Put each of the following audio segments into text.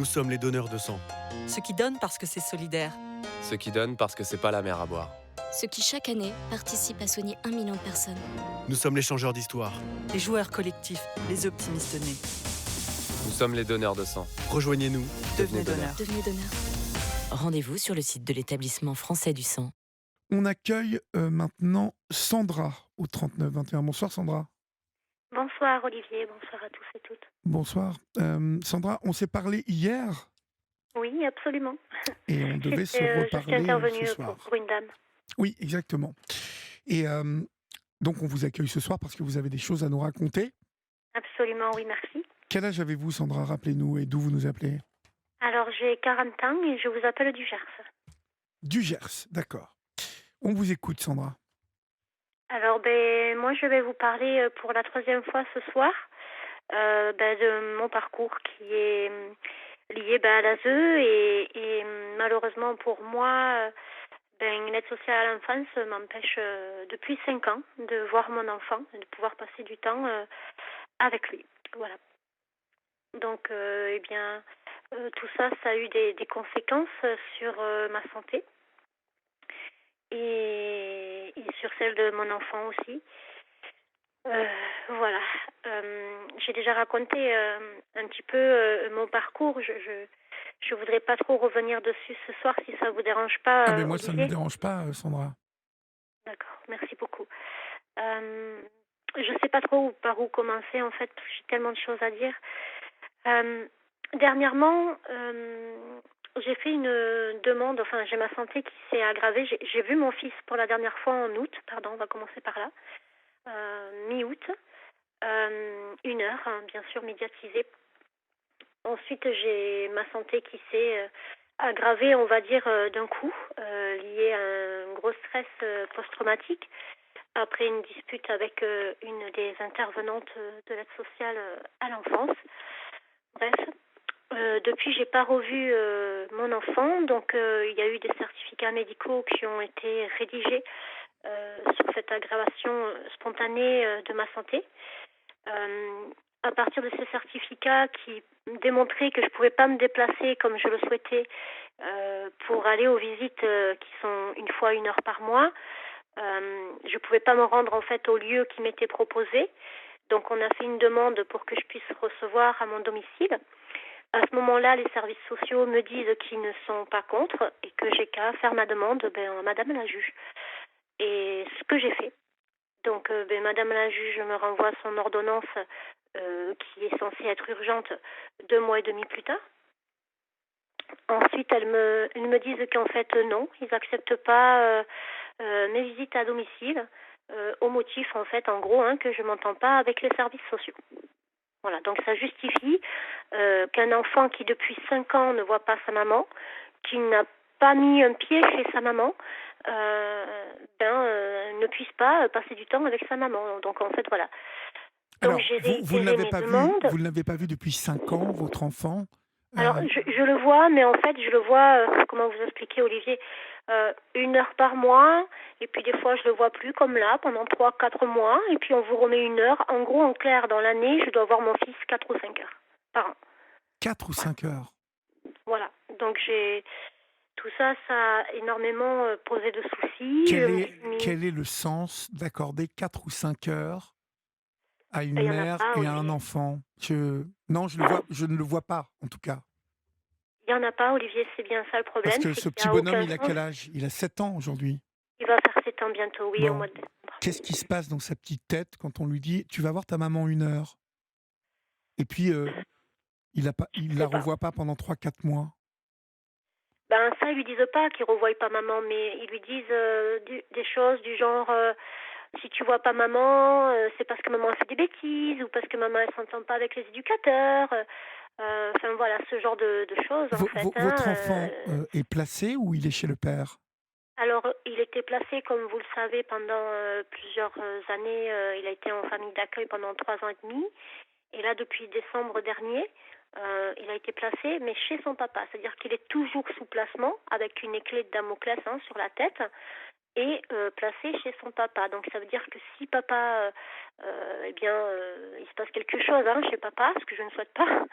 Nous sommes les donneurs de sang. Ceux qui donnent parce que c'est solidaire. Ceux qui donnent parce que c'est pas la mer à boire. Ceux qui, chaque année, participent à soigner 1 million de personnes. Nous sommes les changeurs d'histoire. Les joueurs collectifs, les optimistes nés. Nous sommes les donneurs de sang. Rejoignez-nous. Devenez donneurs. Devenez donneur. Rendez-vous sur le site de l'établissement français du sang. On accueille maintenant Sandra au 39-21. Bonsoir Sandra. Bonsoir Olivier, bonsoir à tous et toutes. Bonsoir. Sandra, on s'est parlé hier Oui, absolument. et on devait se Je suis reparler intervenue ce soir. pour une dame. Oui, exactement. Et donc on vous accueille ce soir parce que vous avez des choses à nous raconter. Absolument, oui, merci. Quel âge avez-vous Sandra? Rappelez-nous, et d'où vous nous appelez? Alors j'ai 40 ans et je vous appelle du Gers. Du Gers, d'accord. On vous écoute Sandra. Alors moi je vais vous parler pour la 3e fois ce soir de mon parcours qui est lié à l'ASE et malheureusement pour moi l'aide sociale à l'enfance m'empêche depuis 5 ans de voir mon enfant et de pouvoir passer du temps avec lui. Voilà. Donc tout ça a eu des conséquences sur ma santé et sur celle de mon enfant aussi. Voilà. J'ai déjà raconté un petit peu mon parcours. Je voudrais pas trop revenir dessus ce soir si ça vous dérange pas. Ah mais moi ça ne me Olivier. dérange pas Sandra. D'accord, merci beaucoup. Je sais pas trop par où commencer en fait, parce que j'ai tellement de choses à dire. Dernièrement, j'ai fait une demande, enfin j'ai ma santé qui s'est aggravée. J'ai vu mon fils pour la dernière fois en août, on va commencer par là, mi-août, 1 heure, bien sûr médiatisée. Ensuite j'ai ma santé qui s'est aggravée, on va dire, d'un coup, liée à un gros stress post-traumatique, après une dispute avec une des intervenantes de l'aide sociale à l'enfance. Bref, depuis, j'ai pas revu mon enfant, donc il y a eu des certificats médicaux qui ont été rédigés sur cette aggravation spontanée de ma santé. À partir de ces certificats qui démontraient que je pouvais pas me déplacer comme je le souhaitais pour aller aux visites qui sont 1 heure par mois, je pouvais pas me rendre en fait au lieu qui m'était proposé. Donc on a fait une demande pour que je puisse recevoir à mon domicile. À ce moment-là, les services sociaux me disent qu'ils ne sont pas contre et que j'ai qu'à faire ma demande à Madame la juge. Et ce que j'ai fait. Donc Madame la juge me renvoie son ordonnance qui est censée être urgente 2 mois et demi plus tard. Ensuite, ils me disent qu'en fait non, ils n'acceptent pas mes visites à domicile au motif en fait, en gros, que je m'entends pas avec les services sociaux. Voilà, donc ça justifie qu'un enfant qui depuis 5 ans ne voit pas sa maman, qui n'a pas mis un pied chez sa maman, ne puisse pas passer du temps avec sa maman. Donc en fait voilà. Donc Alors, j'ai vous ne réitéré l'avez mes pas vu, demandes. vous ne l'avez pas vu depuis 5 ans, votre enfant? Alors je le vois, mais en fait je le vois, comment vous expliquer Olivier, 1 heure par mois, et puis des fois je le vois plus comme là, pendant 3-4 mois, et puis on vous remet 1 heure. En gros, en clair, dans l'année, je dois voir mon fils 4 ou 5 heures par an. 4 ou 5 heures. Voilà, donc tout ça a énormément posé de soucis. Quel est le sens d'accorder 4 ou 5 heures à une Il y en a mère pas, et à un Olivier. enfant? Non, je ne le vois pas, en tout cas. Il y en a pas, Olivier, c'est bien ça le problème. Parce que C'est ce qu'il petit y a bonhomme, aucun il a sens. quel âge? Il a 7 ans aujourd'hui. Il va faire 7 ans bientôt, oui, au Bon, mois de décembre. qu'est-ce qui se passe dans sa petite tête quand on lui dit: «Tu vas voir ta maman 1 heure» et puis, il Je la sais pas. revoit pas pendant 3-4 mois? Ça, ils lui disent pas qu'ils revoient pas maman, mais ils lui disent des choses du genre si tu vois pas maman, c'est parce que maman a fait des bêtises ou parce que maman elle s'entend pas avec les éducateurs. Enfin voilà, ce genre de choses en fait. Votre enfant, est placé ou il est chez le père? Alors, il était placé, comme vous le savez, pendant plusieurs années. Il a été en famille d'accueil pendant 3 ans et demi. Et là, depuis décembre dernier, il a été placé, mais chez son papa. C'est-à-dire qu'il est toujours sous placement, avec une clé de Damoclès sur la tête, et placé chez son papa. Donc, ça veut dire que si papa, il se passe quelque chose chez papa, ce que je ne souhaite pas,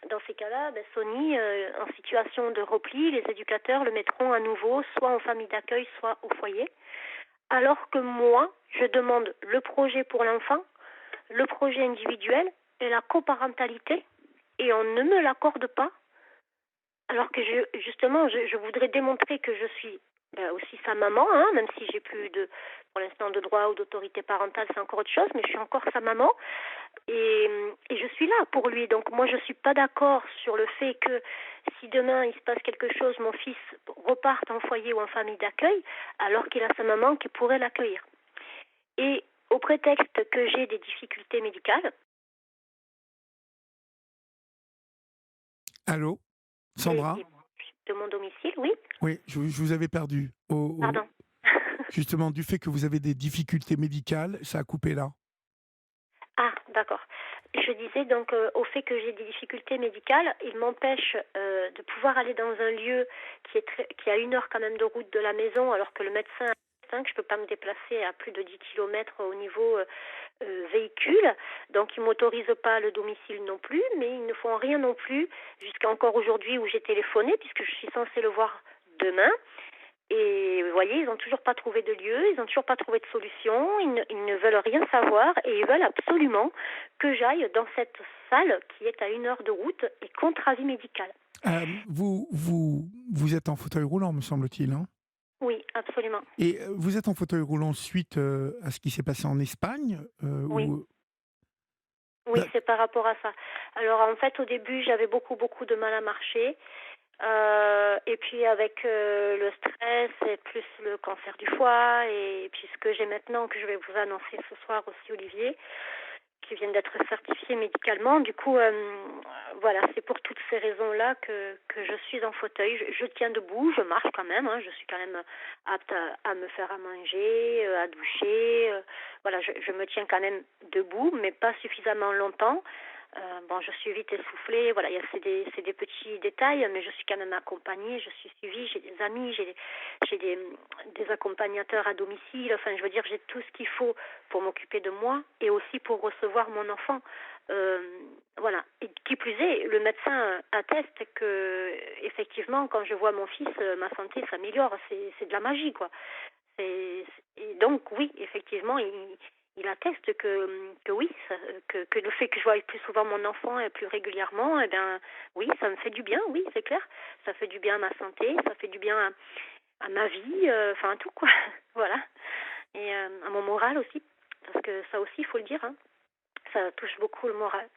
Dans ces cas-là, Sony, en situation de repli, les éducateurs le mettront à nouveau soit en famille d'accueil, soit au foyer. Alors que moi, je demande le projet pour l'enfant, le projet individuel et la coparentalité, et on ne me l'accorde pas. Alors que je voudrais démontrer que je suis aussi sa maman, hein, même si j'ai plus pour l'instant de droit ou d'autorité parentale, c'est encore autre chose, mais je suis encore sa maman et je suis là pour lui. Donc moi je suis pas d'accord sur le fait que si demain il se passe quelque chose, mon fils reparte en foyer ou en famille d'accueil, alors qu'il a sa maman qui pourrait l'accueillir. Et au prétexte que j'ai des difficultés médicales. Allô, Sandra? De mon domicile, oui. Oui, je vous avais perdu. Pardon. Justement, du fait que vous avez des difficultés médicales, ça a coupé là. Ah, d'accord. Je disais donc au fait que j'ai des difficultés médicales, il m'empêche de pouvoir aller dans un lieu qui a 1 heure quand même de route de la maison, alors que le médecin a 5, je ne peux pas me déplacer à plus de 10 kilomètres au niveau véhicule, donc ils ne m'autorisent pas le domicile non plus, mais ils ne font rien non plus jusqu'à encore aujourd'hui où j'ai téléphoné, puisque je suis censée le voir demain. Et vous voyez, ils n'ont toujours pas trouvé de lieu, ils n'ont toujours pas trouvé de solution, ils ne veulent rien savoir et ils veulent absolument que j'aille dans cette salle qui est à 1 heure de route et contre avis médical. Vous êtes en fauteuil roulant, me semble-t-il, hein? Oui, absolument. Et vous êtes en fauteuil roulant suite à ce qui s'est passé en Espagne Oui. Oui, c'est par rapport à ça. Alors en fait, au début, j'avais beaucoup de mal à marcher. Et puis avec le stress et plus le cancer du foie et puis ce que j'ai maintenant que je vais vous annoncer ce soir aussi, Olivier, qui viennent d'être certifiés médicalement. Du coup, voilà, c'est pour toutes ces raisons-là que je suis en fauteuil. Je tiens debout, je marche quand même, hein, je suis quand même apte à me faire à manger, à doucher. Voilà, je me tiens quand même debout, mais pas suffisamment longtemps. Bon, je suis vite essoufflée, voilà, c'est des petits détails, mais je suis quand même accompagnée, je suis suivie, j'ai des amis, j'ai des accompagnateurs à domicile, enfin, je veux dire, j'ai tout ce qu'il faut pour m'occuper de moi et aussi pour recevoir mon enfant. Voilà, et qui plus est, le médecin atteste que, effectivement, quand je vois mon fils, ma santé s'améliore, c'est de la magie, quoi. Et donc, oui, effectivement, il atteste que oui, que le fait que je voie plus souvent mon enfant et plus régulièrement, eh bien, oui, ça me fait du bien, oui, c'est clair. Ça fait du bien à ma santé, ça fait du bien à ma vie, enfin à tout, quoi. Voilà. Et à mon moral aussi, parce que ça aussi, il faut le dire, hein, ça touche beaucoup le moral.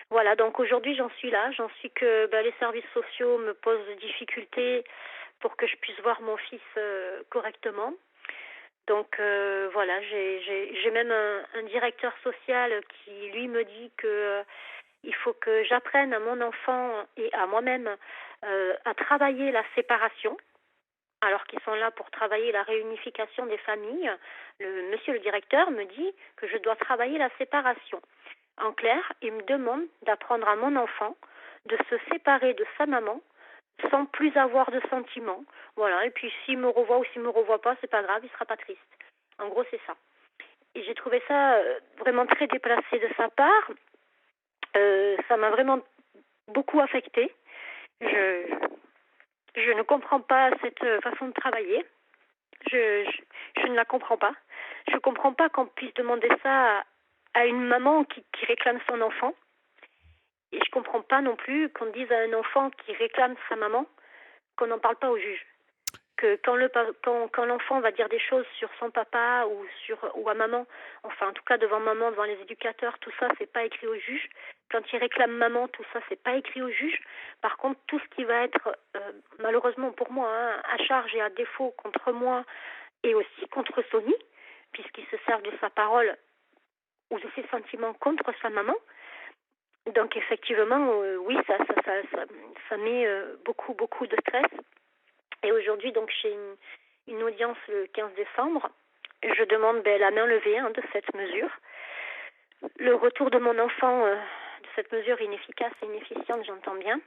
Voilà, donc aujourd'hui, j'en suis là. J'en suis que les services sociaux me posent des difficultés pour que je puisse voir mon fils correctement. Donc voilà, j'ai même un directeur social qui lui me dit que il faut que j'apprenne à mon enfant et à moi-même à travailler la séparation, alors qu'ils sont là pour travailler la réunification des familles. Monsieur le directeur me dit que je dois travailler la séparation. En clair, il me demande d'apprendre à mon enfant de se séparer de sa maman sans plus avoir de sentiments. Voilà, et puis s'il me revoit ou s'il me revoit pas, c'est pas grave, il sera pas triste. En gros, c'est ça. Et j'ai trouvé ça vraiment très déplacé de sa part. Ça m'a vraiment beaucoup affectée. Je ne comprends pas cette façon de travailler. Je ne la comprends pas. Je comprends pas qu'on puisse demander ça à une maman qui réclame son enfant. Et je comprends pas non plus qu'on dise à un enfant qui réclame sa maman qu'on n'en parle pas au juge. Que quand l'enfant va dire des choses sur son papa ou à maman, enfin en tout cas devant maman, devant les éducateurs, tout ça c'est pas écrit au juge. Quand il réclame maman, tout ça c'est pas écrit au juge. Par contre, tout ce qui va être malheureusement pour moi à charge et à défaut contre moi et aussi contre Sony, puisqu'il se sert de sa parole ou de ses sentiments contre sa maman. Donc effectivement, oui, ça met beaucoup de stress. Et aujourd'hui, donc, j'ai une audience le 15 décembre. Je demande la main levée de cette mesure. Le retour de mon enfant de cette mesure inefficace et inefficiente, j'entends bien,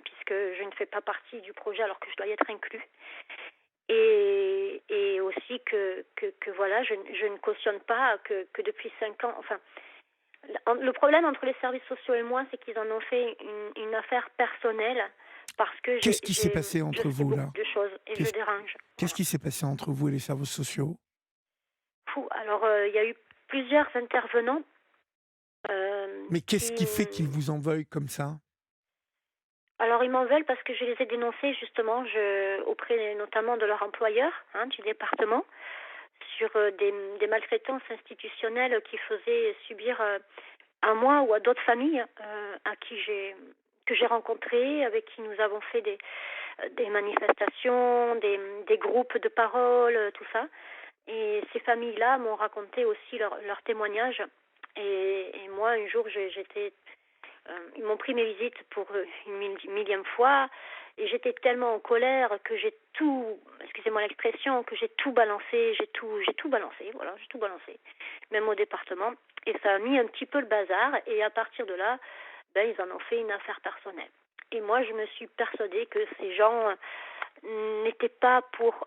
puisque je ne fais pas partie du projet alors que je dois y être inclus. Et aussi que voilà, je ne cautionne pas que depuis 5 ans, enfin, Le problème entre les services sociaux et moi, c'est qu'ils en ont fait une affaire personnelle parce que Qu'est-ce qui s'est passé je entre fais vous, là? beaucoup de choses et je Qu'est-ce dérange. qu'est-ce qui s'est passé entre vous et les services sociaux? Alors, il y a eu plusieurs intervenants Mais qu'est-ce qui fait qu'ils qui... vous en veuillent comme ça? Alors, ils m'en veulent parce que je les ai dénoncés justement auprès notamment de leur employeur, du département, sur des maltraitances institutionnelles qui faisaient subir à moi ou à d'autres familles que j'ai rencontrées, avec qui nous avons fait des manifestations, des groupes de parole, tout ça. Et ces familles-là m'ont raconté aussi leurs témoignages. Et moi, un jour, ils m'ont pris mes visites pour une millième fois. Et j'étais tellement en colère que j'ai tout, excusez-moi l'expression, que j'ai tout balancé, j'ai tout balancé, voilà, j'ai tout balancé, même au département. Et ça a mis un petit peu le bazar. Et à partir de là, ils en ont fait une affaire personnelle. Et moi, je me suis persuadée que ces gens n'étaient pas pour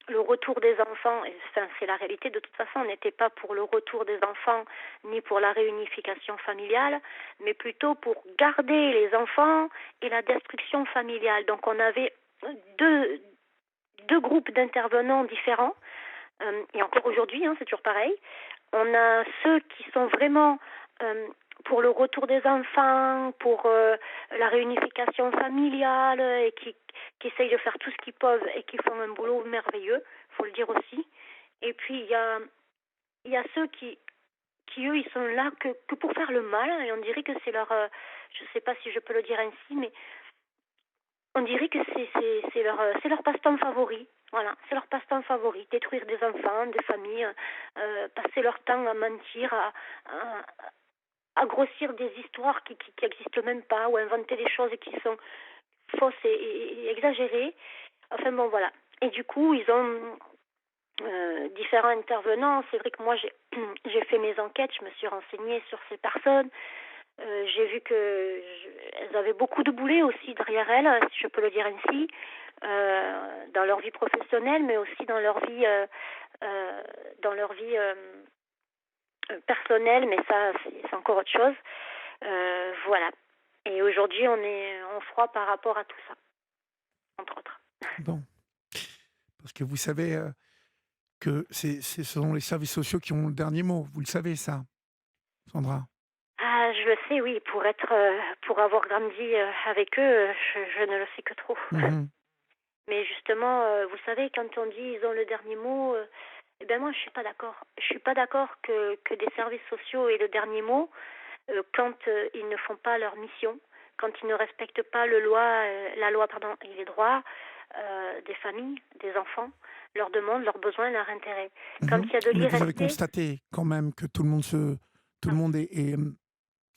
le retour des enfants, et c'est la réalité de toute façon, n'était pas pour le retour des enfants ni pour la réunification familiale, mais plutôt pour garder les enfants et la destruction familiale. Donc on avait deux groupes d'intervenants différents, et encore aujourd'hui, c'est toujours pareil. On a ceux qui sont vraiment pour le retour des enfants, pour la réunification familiale, et qui essayent de faire tout ce qu'ils peuvent et qui font un boulot merveilleux, faut le dire aussi. Et puis il y a ceux qui eux, ils sont là que pour faire le mal, et on dirait que c'est leur, je sais pas si je peux le dire ainsi, mais on dirait que c'est leur passe-temps favori. Voilà, c'est leur passe-temps favori, détruire des enfants, des familles, passer leur temps à mentir, à grossir des histoires qui existent même pas, ou inventer des choses qui sont fausses et exagérées. Enfin bon, voilà. Et du coup, ils ont différents intervenants. C'est vrai que moi, j'ai fait mes enquêtes, je me suis renseignée sur ces personnes. J'ai vu qu'elles avaient beaucoup de boulets aussi derrière elles, si je peux le dire ainsi, dans leur vie professionnelle, mais aussi dans leur vie personnelle, mais ça, c'est encore autre chose. Voilà. Et aujourd'hui, on est en froid par rapport à tout ça, entre autres. Bon, parce que vous savez que ce sont les services sociaux qui ont le dernier mot. Vous le savez, ça, Sandra? Ah, je le sais, oui. Pour avoir grandi avec eux, je ne le sais que trop. Mhm. Mais justement, vous savez, quand on dit ils ont le dernier mot, moi, je suis pas d'accord. Je suis pas d'accord que des services sociaux aient le dernier mot quand ils ne font pas leur mission, quand ils ne respectent pas la loi, et les droits des familles, des enfants, leurs demandes, leurs besoins, leurs intérêts. Quand il y a de Mais vous avez l'irrespect, constaté quand même que tout le monde se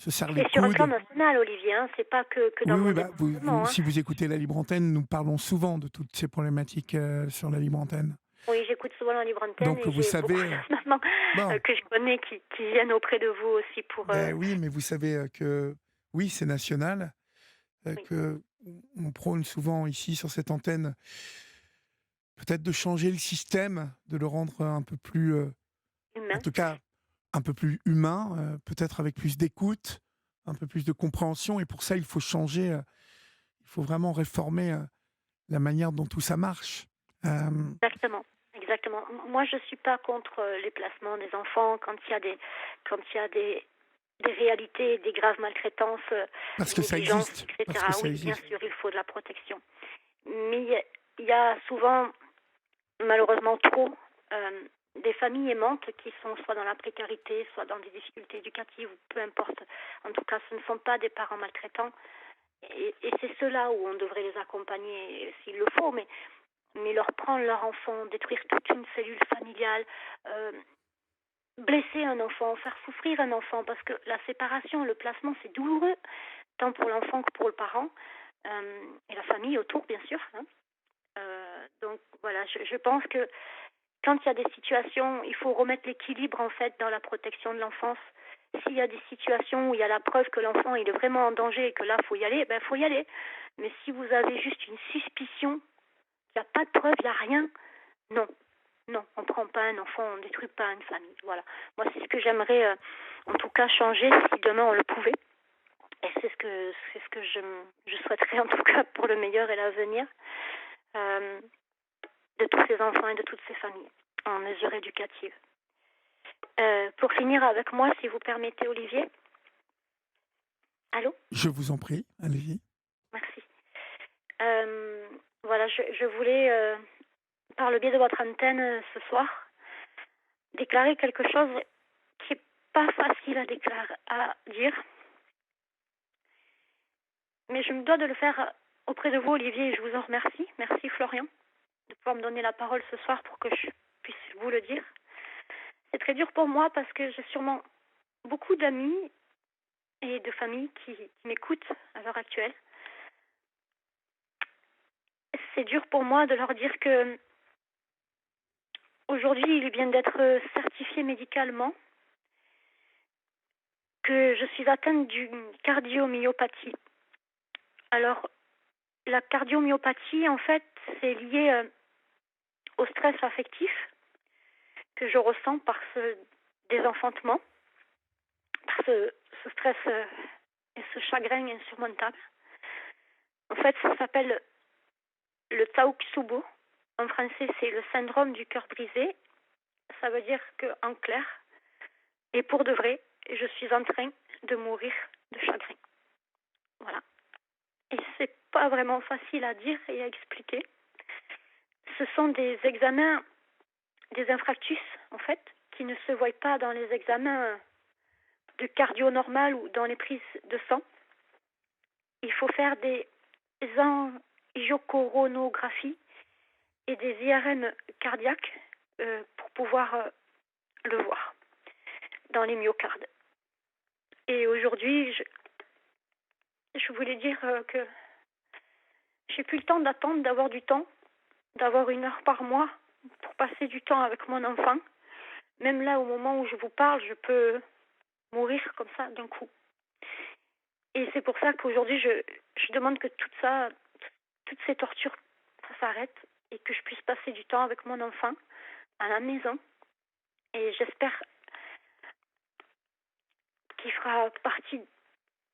serre les c'est sur un plan coudes. national, Olivier. C'est pas que dans mon Oui, département. si vous écoutez la Libre Antenne, nous parlons souvent de toutes ces problématiques sur la Libre Antenne. Oui, j'écoute souvent la Libre Antenne. Donc Et vous j'ai savez, beaucoup de mamans que je connais qui viennent auprès de vous aussi pour... oui, mais vous savez que oui, c'est national, Oui. que on prône souvent ici sur cette antenne peut-être de changer le système, de le rendre un peu plus, humain. en tout cas, un peu plus humain, peut-être avec plus d'écoute, un peu plus de compréhension. Et pour ça, il faut changer, il faut vraiment réformer la manière dont tout ça marche. Exactement. Moi, je suis pas contre les placements des enfants quand il y a des réalités, des graves maltraitances, Parce que ça négligences, existe. etc. Parce que ça Oui, existe. bien sûr, il faut de la protection. Mais il y a souvent, malheureusement trop, des familles aimantes qui sont soit dans la précarité, soit dans des difficultés éducatives, ou peu importe. En tout cas, ce ne sont pas des parents maltraitants. Et c'est ceux-là où on devrait les accompagner s'il le faut, mais leur prendre leur enfant, détruire toute une cellule familiale, blesser un enfant, faire souffrir un enfant, parce que la séparation, le placement, c'est douloureux, tant pour l'enfant que pour le parent, et la famille autour, bien sûr. Donc voilà, je pense que quand il y a des situations, il faut remettre l'équilibre en fait dans la protection de l'enfance. S'il y a des situations où il y a la preuve que l'enfant il est vraiment en danger et que là faut y aller, faut y aller. Mais si vous avez juste une suspicion, il n'y a pas de preuve, il n'y a rien, non. Non, on ne prend pas un enfant, on ne détruit pas une famille. Voilà. Moi, c'est ce que j'aimerais, en tout cas, changer si demain on le pouvait. Et c'est ce que je souhaiterais, en tout cas, pour le meilleur et l'avenir de tous ces enfants et de toutes ces familles en mesure éducative. Pour finir avec moi, si vous permettez, Olivier. Allô ? Je vous en prie, allez-y. Merci. Voilà, je voulais, par le biais de votre antenne ce soir, déclarer quelque chose qui n'est pas facile à dire. Mais je me dois de le faire auprès de vous, Olivier, et je vous en remercie. Merci, Florian, de pouvoir me donner la parole ce soir pour que je puisse vous le dire. C'est très dur pour moi parce que j'ai sûrement beaucoup d'amis et de familles qui m'écoutent à l'heure actuelle. C'est dur pour moi de leur dire que aujourd'hui, il vient d'être certifié médicalement que je suis atteinte d'une cardiomyopathie. Alors, la cardiomyopathie, en fait, c'est lié au stress affectif que je ressens par ce désenfantement, par ce stress et ce chagrin insurmontable. En fait, ça s'appelle le Tao-Tsubo. En français, c'est le syndrome du cœur brisé. Ça veut dire qu'en clair, et pour de vrai, je suis en train de mourir de chagrin. Voilà. Et c'est pas vraiment facile à dire et à expliquer. Ce sont des examens, des infarctus, en fait, qui ne se voient pas dans les examens de cardio normal ou dans les prises de sang. Il faut faire des angiocoronographies et des IRM cardiaques pour pouvoir le voir dans les myocardes. Et aujourd'hui, je voulais dire que j'ai plus le temps d'attendre, d'avoir du temps, d'avoir 1 heure par mois pour passer du temps avec mon enfant. Même là, au moment où je vous parle, je peux mourir comme ça d'un coup. Et c'est pour ça qu'aujourd'hui, je demande que toutes ces tortures, ça s'arrête et que je puisse passer du temps avec mon enfant à la maison. Et j'espère qu'il fera partie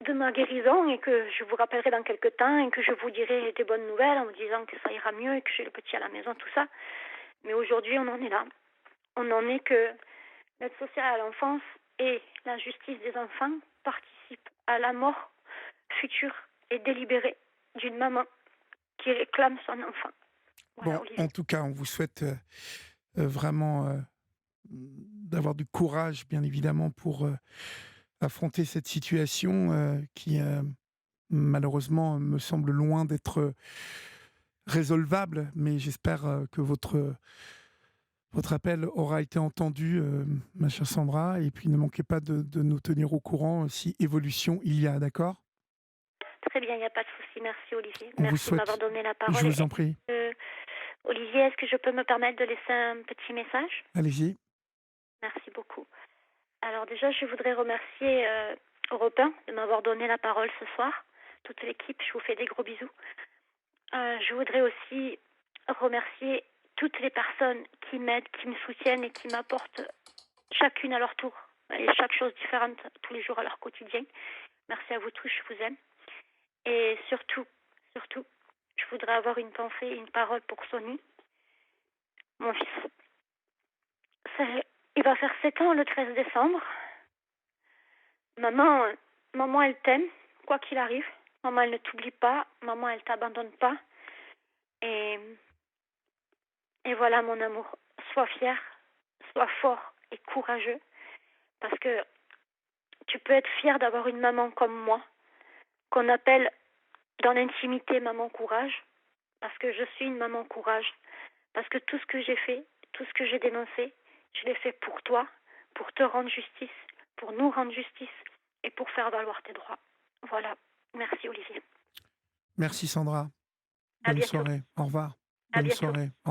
de ma guérison et que je vous rappellerai dans quelques temps et que je vous dirai des bonnes nouvelles en me disant que ça ira mieux et que j'ai le petit à la maison, tout ça. Mais aujourd'hui, on en est là. On en est que l'aide sociale à l'enfance et la justice des enfants participent à la mort future et délibérée d'une maman qui réclame son enfant. Voilà, Bon, Olivier. en tout cas, on vous souhaite vraiment d'avoir du courage, bien évidemment, pour affronter cette situation qui, malheureusement, me semble loin d'être résolvable. Mais j'espère que votre appel aura été entendu, ma chère Sandra. Et puis, ne manquez pas de nous tenir au courant si évolution il y a, d'accord ? Très bien, il n'y a pas de souci. Merci, Olivier. On vous Merci de souhaite- m'avoir donné la parole. Je vous en prie. Olivier, est-ce que je peux me permettre de laisser un petit message ? Allez-y. Merci beaucoup. Alors déjà, je voudrais remercier Europe 1 de m'avoir donné la parole ce soir. Toute l'équipe, je vous fais des gros bisous. Je voudrais aussi remercier toutes les personnes qui m'aident, qui me soutiennent et qui m'apportent chacune à leur tour et chaque chose différente tous les jours à leur quotidien. Merci à vous tous, je vous aime. Et surtout, je voudrais avoir une pensée et une parole pour Sonny, mon fils. Il va faire 7 ans le 13 décembre. Maman, elle t'aime, quoi qu'il arrive. Maman, elle ne t'oublie pas. Maman, elle t'abandonne pas. Et voilà, mon amour. Sois fier, sois fort et courageux. Parce que tu peux être fier d'avoir une maman comme moi, qu'on appelle dans l'intimité maman courage. Parce que je suis une maman courage. Parce que tout ce que j'ai fait, tout ce que j'ai dénoncé, je l'ai fait pour toi, pour te rendre justice, pour nous rendre justice et pour faire valoir tes droits. Voilà. Merci, Olivier. Merci, Sandra. À Bonne bientôt. soirée. Au revoir. À Bonne bientôt. soirée.